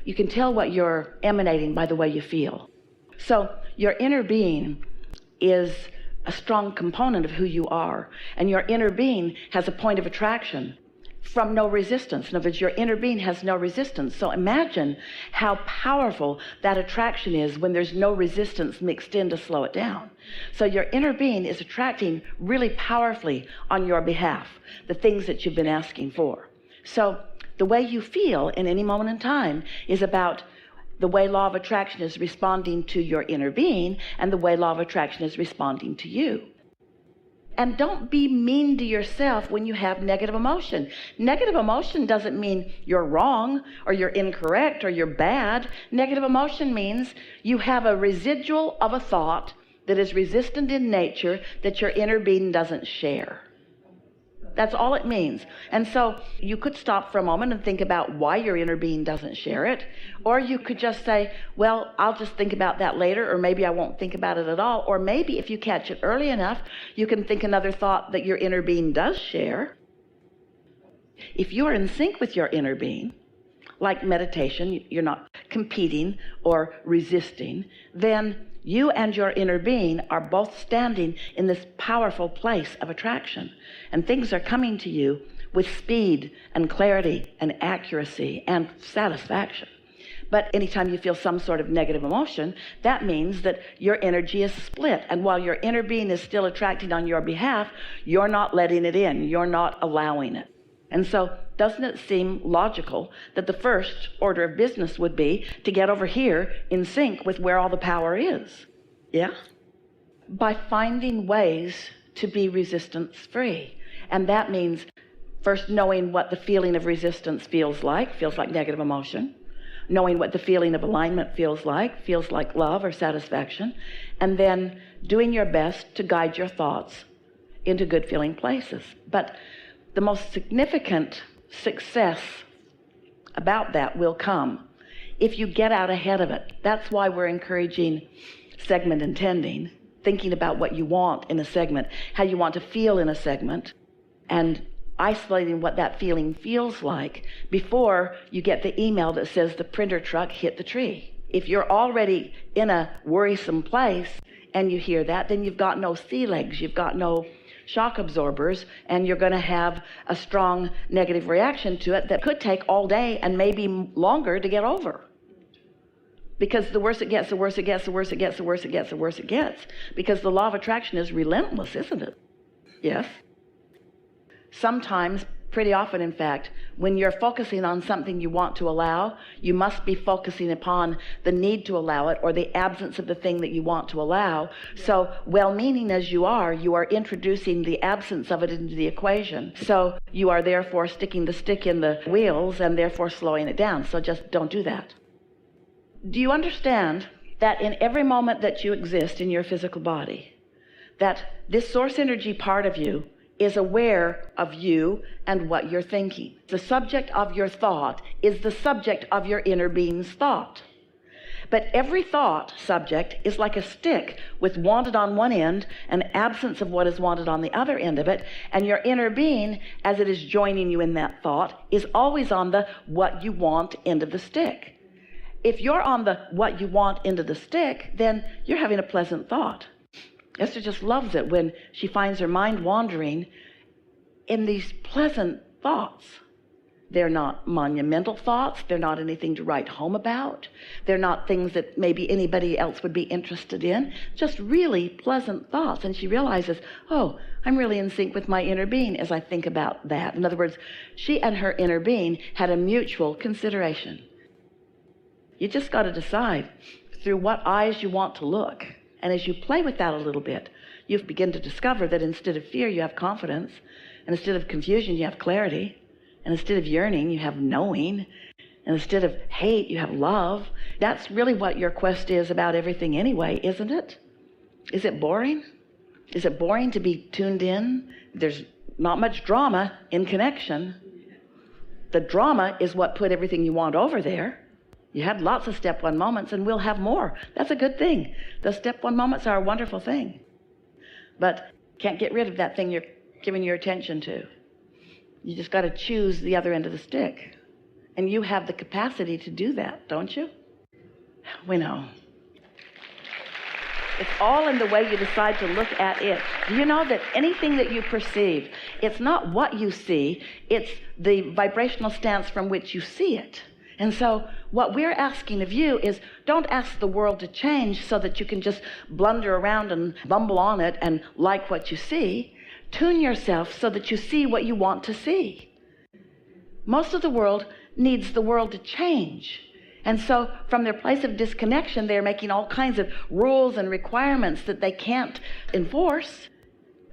You can tell what you're emanating by the way you feel. So your inner being is a strong component of who you are, and your inner being has a point of attraction from no resistance. In other words, your inner being has no resistance. So imagine how powerful that attraction is when there's no resistance mixed in to slow it down. So your inner being is attracting really powerfully on your behalf the things that you've been asking for. So the way you feel in any moment in time is about the way law of attraction is responding to your inner being, and the way law of attraction is responding to you. And don't be mean to yourself when you have negative emotion. Negative emotion doesn't mean you're wrong or you're incorrect or you're bad. Negative emotion means you have a residual of a thought that is resistant in nature that your inner being doesn't share. That's all it means. And so you could stop for a moment and think about why your inner being doesn't share it. Or you could just say, well, I'll just think about that later, or maybe I won't think about it at all. Or maybe if you catch it early enough, you can think another thought that your inner being does share. If you are in sync with your inner being, like meditation, you're not competing or resisting, then you and your inner being are both standing in this powerful place of attraction, and things are coming to you with speed and clarity and accuracy and satisfaction. But anytime you feel some sort of negative emotion, that means that your energy is split, and while your inner being is still attracting on your behalf, you're not letting it in, you're not allowing it. And so doesn't it seem logical that the first order of business would be to get over here in sync with where all the power is? Yeah? By finding ways to be resistance free. And that means first knowing what the feeling of resistance feels like negative emotion. Knowing what the feeling of alignment feels like love or satisfaction. And then doing your best to guide your thoughts into good feeling places. But the most significant success about that will come if you get out ahead of it. That's why we're encouraging segment intending, thinking about what you want in a segment, how you want to feel in a segment, and isolating what that feeling feels like before you get the email that says the printer truck hit the tree. If you're already in a worrisome place and you hear that, then you've got no sea legs, you've got no shock absorbers, and you're going to have a strong negative reaction to it that could take all day and maybe longer to get over. Because the worse it gets, the worse it gets, the worse it gets, the worse it gets, the worse it gets. Because the law of attraction is relentless, isn't it? Yes. Sometimes, pretty often in fact, when you're focusing on something you want to allow, you must be focusing upon the need to allow it or the absence of the thing that you want to allow. So well-meaning as you are introducing the absence of it into the equation. So you are therefore sticking the stick in the wheels and therefore slowing it down. So just don't do that. Do you understand that in every moment that you exist in your physical body, that this source energy part of you is aware of you and what you're thinking? The subject of your thought is the subject of your inner being's thought. But every thought subject is like a stick with wanted on one end and absence of what is wanted on the other end of it, and your inner being, as it is joining you in that thought, is always on the what you want end of the stick. If you're on the what you want end of the stick, then you're having a pleasant thought. Esther just loves it when she finds her mind wandering in these pleasant thoughts. They're not monumental thoughts. They're not anything to write home about. They're not things that maybe anybody else would be interested in. Just really pleasant thoughts. And she realizes, oh, I'm really in sync with my inner being as I think about that. In other words, she and her inner being had a mutual consideration. You just got to decide through what eyes you want to look. And as you play with that a little bit, you begin to discover that instead of fear, you have confidence. And instead of confusion, you have clarity. And instead of yearning, you have knowing. And instead of hate, you have love. That's really what your quest is about everything anyway, isn't it? Is it boring? Is it boring to be tuned in? There's not much drama in connection. The drama is what put everything you want over there. You had lots of step one moments, and we'll have more. That's a good thing. The step one moments are a wonderful thing. But can't get rid of that thing you're giving your attention to. You just got to choose the other end of the stick. And you have the capacity to do that, don't you? We know. It's all in the way you decide to look at it. Do you know that anything that you perceive, it's not what you see, it's the vibrational stance from which you see it. And so what we're asking of you is, don't ask the world to change so that you can just blunder around and bumble on it and like what you see. Tune yourself so that you see what you want to see. Most of the world needs the world to change. And so from their place of disconnection, they're making all kinds of rules and requirements that they can't enforce.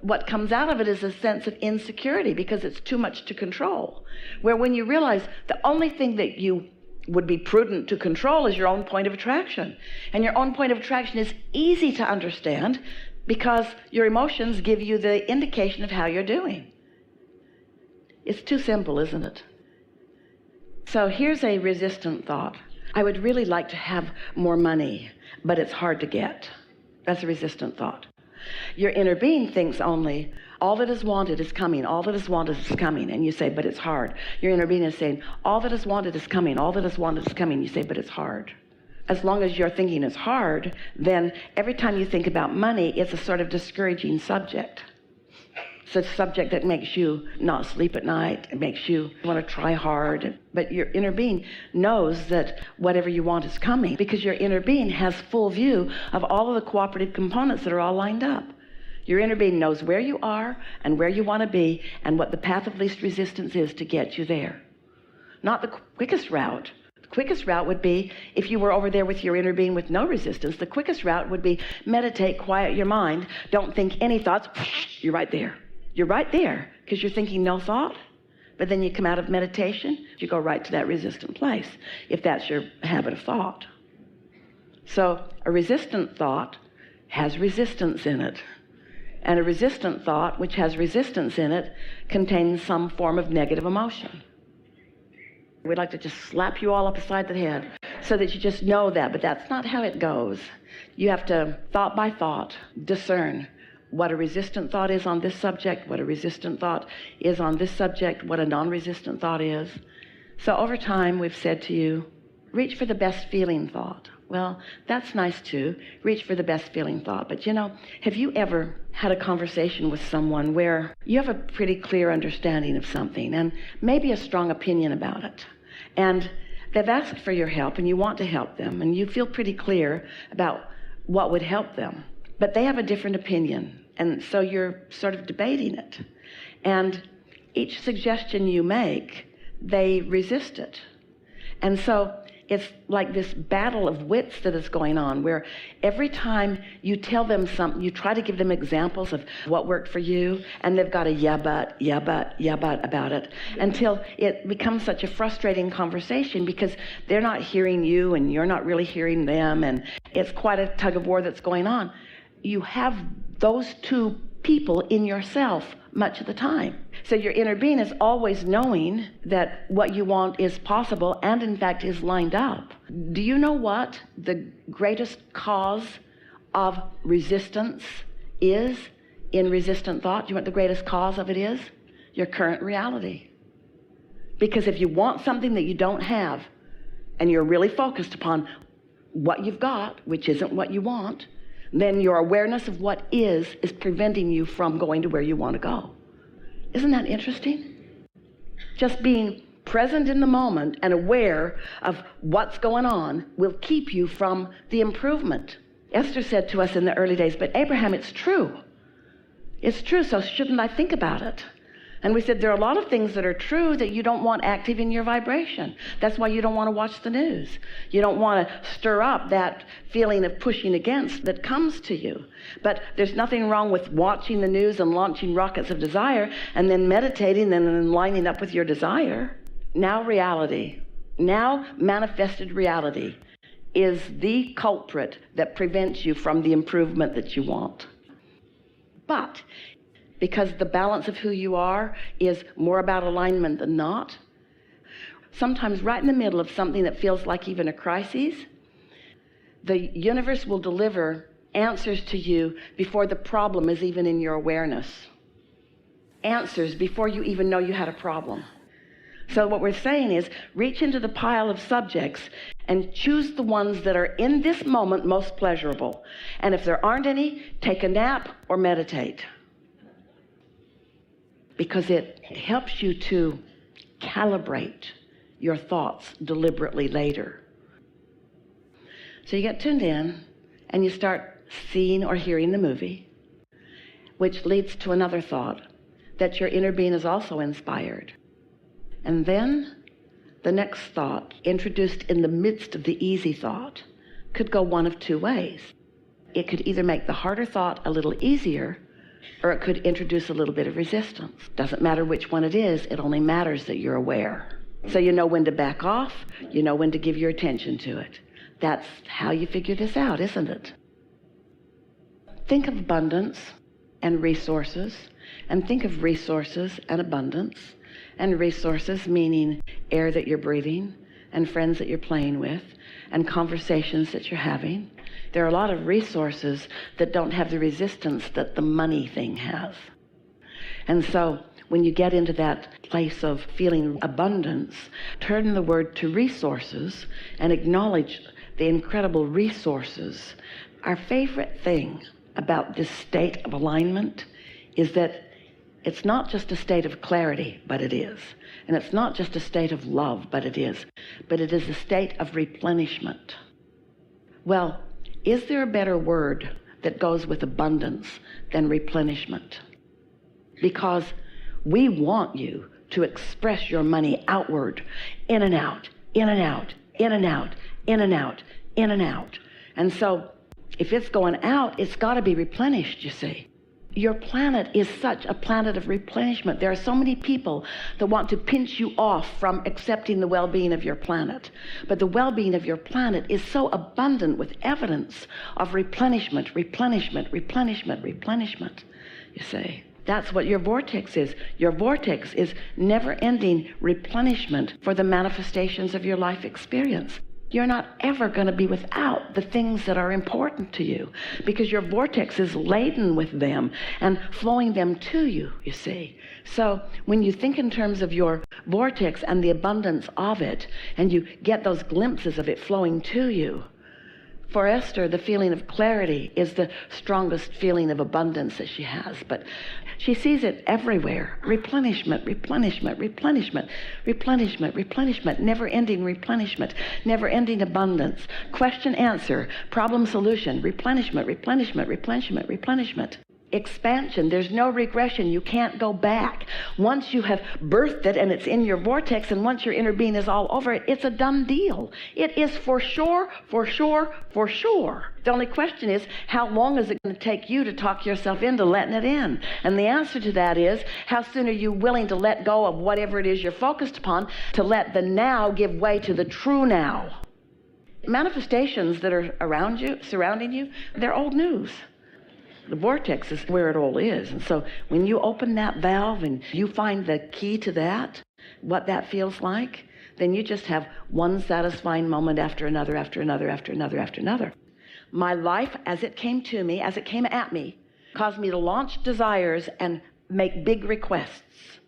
What comes out of it is a sense of insecurity because it's too much to control. Where when you realize the only thing that you would be prudent to control is your own point of attraction. And your own point of attraction is easy to understand because your emotions give you the indication of how you're doing. It's too simple, isn't it? So here's a resistant thought. I would really like to have more money, but it's hard to get. That's a resistant thought. Your inner being thinks only, all that is wanted is coming, all that is wanted is coming. And you say, but it's hard. Your inner being is saying, all that is wanted is coming, all that is wanted is coming. You say, but it's hard. As long as your thinking is hard, then every time you think about money, it's a sort of discouraging subject. It's a subject that makes you not sleep at night. It makes you want to try hard. But your inner being knows that whatever you want is coming because your inner being has full view of all of the cooperative components that are all lined up. Your inner being knows where you are and where you want to be and what the path of least resistance is to get you there. Not the quickest route. The quickest route would be if you were over there with your inner being with no resistance. The quickest route would be meditate, quiet your mind, don't think any thoughts. You're right there. You're right there because you're thinking no thought. But then you come out of meditation, you go right to that resistant place if that's your habit of thought. So a resistant thought has resistance in it. And a resistant thought, which has resistance in it, contains some form of negative emotion. We'd like to just slap you all upside the head so that you just know that, but that's not how it goes. You have to, thought by thought, discern what a resistant thought is on this subject, what a resistant thought is on this subject, what a non-resistant thought is. So over time, we've said to you, reach for the best feeling thought. Well, that's nice too. Reach for the best feeling thought. But you know, have you ever had a conversation with someone where you have a pretty clear understanding of something and maybe a strong opinion about it? And they've asked for your help and you want to help them and you feel pretty clear about what would help them. But they have a different opinion, and so you're sort of debating it. And each suggestion you make, they resist it. And so it's like this battle of wits that is going on, where every time you tell them something, you try to give them examples of what worked for you, and they've got a yeah but about it, until it becomes such a frustrating conversation because they're not hearing you and you're not really hearing them, and it's quite a tug of war that's going on. You have those two people in yourself much of the time. So your inner being is always knowing that what you want is possible and in fact is lined up. Do you know what the greatest cause of resistance is in resistant thought? Do you know what the greatest cause of it is? Your current reality. Because if you want something that you don't have and you're really focused upon what you've got, which isn't what you want, then your awareness of what is preventing you from going to where you want to go. Isn't that interesting? Just being present in the moment and aware of what's going on will keep you from the improvement. Esther said to us in the early days, but Abraham, it's true. It's true, so shouldn't I think about it? And we said there are a lot of things that are true that you don't want active in your vibration. That's why you don't want to watch the news. You don't want to stir up that feeling of pushing against that comes to you. But there's nothing wrong with watching the news and launching rockets of desire and then meditating and then lining up with your desire. Now reality, now manifested reality is the culprit that prevents you from the improvement that you want. But because the balance of who you are is more about alignment than not, sometimes right in the middle of something that feels like even a crisis, the universe will deliver answers to you before the problem is even in your awareness. Answers before you even know you had a problem. So what we're saying is reach into the pile of subjects and choose the ones that are in this moment most pleasurable. And if there aren't any, take a nap or meditate. Because it helps you to calibrate your thoughts deliberately later. So you get tuned in and you start seeing or hearing the movie, which leads to another thought, that your inner being is also inspired. And then the next thought, introduced in the midst of the easy thought, could go one of two ways. It could either make the harder thought a little easier, or it could introduce a little bit of resistance. Doesn't matter which one it is, it only matters that you're aware. So you know when to back off, you know when to give your attention to it. That's how you figure this out, isn't it? Think of abundance and resources, and think of resources and abundance, and resources meaning air that you're breathing, and friends that you're playing with, and conversations that you're having. There are a lot of resources that don't have the resistance that the money thing has. And so when you get into that place of feeling abundance, turn the word to resources and acknowledge the incredible resources. Our favorite thing about this state of alignment is that it's not just a state of clarity, but it is. And it's not just a state of love, but it is. But it is a state of replenishment. Well, is there a better word that goes with abundance than replenishment? Because we want you to express your money outward, in and out, in and out, in and out, in and out, in and out. And so if it's going out, it's got to be replenished, you see. Your planet is such a planet of replenishment. There are so many people that want to pinch you off from accepting the well-being of your planet. But the well-being of your planet is so abundant with evidence of replenishment, replenishment, replenishment, replenishment, you see. That's what your vortex is. Your vortex is never-ending replenishment for the manifestations of your life experience. You're not ever going to be without the things that are important to you, because your vortex is laden with them and flowing them to you, you see. So when you think in terms of your vortex and the abundance of it, and you get those glimpses of it flowing to you, for Esther, the feeling of clarity is the strongest feeling of abundance that she has. But she sees it everywhere. Replenishment, replenishment, replenishment, replenishment, replenishment, never-ending replenishment, never-ending abundance. Question, answer, problem, solution, replenishment, replenishment, replenishment, replenishment. Expansion. There's no regression. You can't go back. Once you have birthed it and it's in your vortex, and once your inner being is all over it, it's a done deal. It is for sure, for sure, for sure. The only question is, how long is it going to take you to talk yourself into letting it in? And the answer to that is, how soon are you willing to let go of whatever it is you're focused upon to let the now give way to the true now? Manifestations that are around you, surrounding you, they're old news. The vortex is where it all is. And so when you open that valve and you find the key to that, what that feels like, then you just have one satisfying moment after another, after another, after another, after another. My life, as it came to me, as it came at me, caused me to launch desires and make big requests.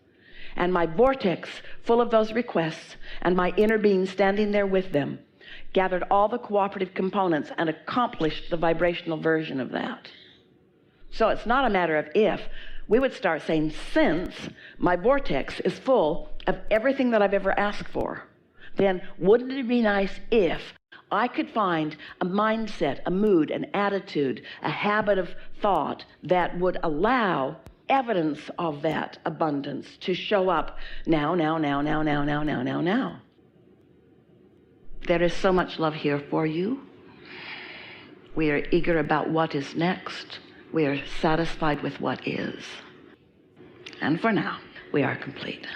And my vortex, full of those requests, and my inner being standing there with them, gathered all the cooperative components and accomplished the vibrational version of that. So it's not a matter of if. We would start saying, since my vortex is full of everything that I've ever asked for, then wouldn't it be nice if I could find a mindset, a mood, an attitude, a habit of thought that would allow evidence of that abundance to show up now, now, now, now, now, now, now, now, now. There is so much love here for you. We are eager about what is next. We are satisfied with what is. And for now, we are complete.